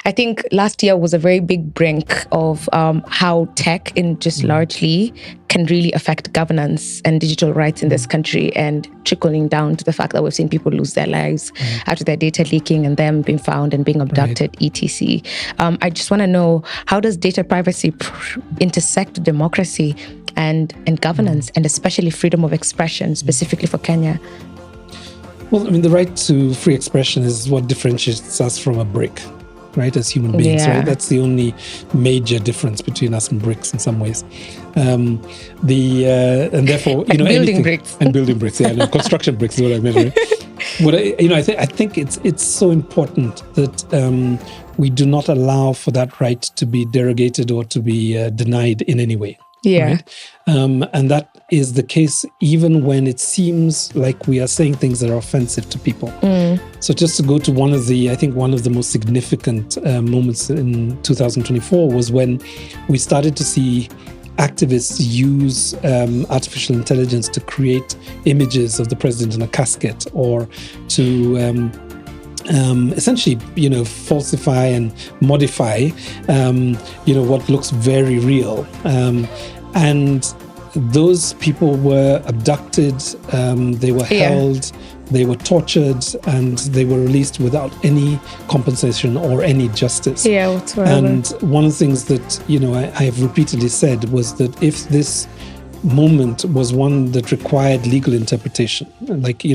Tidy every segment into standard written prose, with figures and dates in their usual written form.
I think last year was a very big brink of how tech in just largely can really affect governance and digital rights in this country, and trickling down to the fact that we've seen people lose their lives after their data leaking and them being found and being abducted, etc. I just want to know, how does data privacy intersect democracy and governance, and especially freedom of expression, specifically for Kenya? Well, I mean, the right to free expression is what differentiates us from a brick, right, as human beings, right? That's the only major difference between us and bricks in some ways. And therefore, like building bricks. And building bricks, construction bricks is what I meant, right? I think it's so important that we do not allow for that right to be derogated or to be denied in any way. Right? And that is the case even when it seems like we are saying things that are offensive to people. So just to go to one of the most significant moments in 2024 was when we started to see activists use artificial intelligence to create images of the president in a casket, or to essentially, falsify and modify, what looks very real. And those people were abducted, they were held, they were tortured, and they were released without any compensation or any justice. Whatsoever. And one of the things that, I have repeatedly said was that if this moment was one that required legal interpretation, like,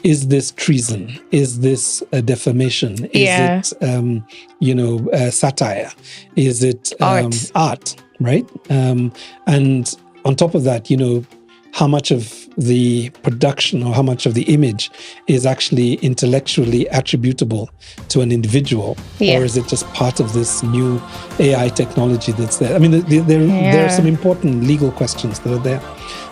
is this treason? Is this a defamation? Is it, satire? Is it art? Right? And on top of that, how much of the production or how much of the image is actually intellectually attributable to an individual, or is it just part of this new AI technology that's there? I mean, there are some important legal questions that are there,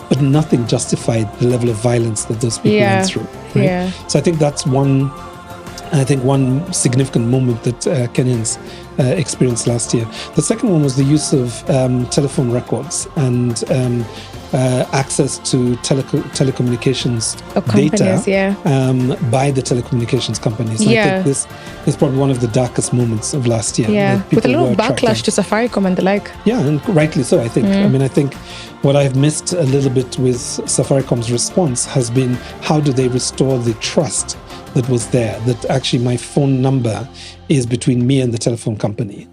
but nothing justified the level of violence that those people went through. Right? So I think that's one significant moment that Kenyans experienced last year. The second one was the use of telephone records and access to telecommunications data by the telecommunications companies. I think this is probably one of the darkest moments of last year. With a little backlash to Safaricom and the like. Yeah, and rightly so, I think. I mean, I think what I've missed a little bit with Safaricom's response has been, how do they restore the trust that was there, that actually my phone number is between me and the telephone company,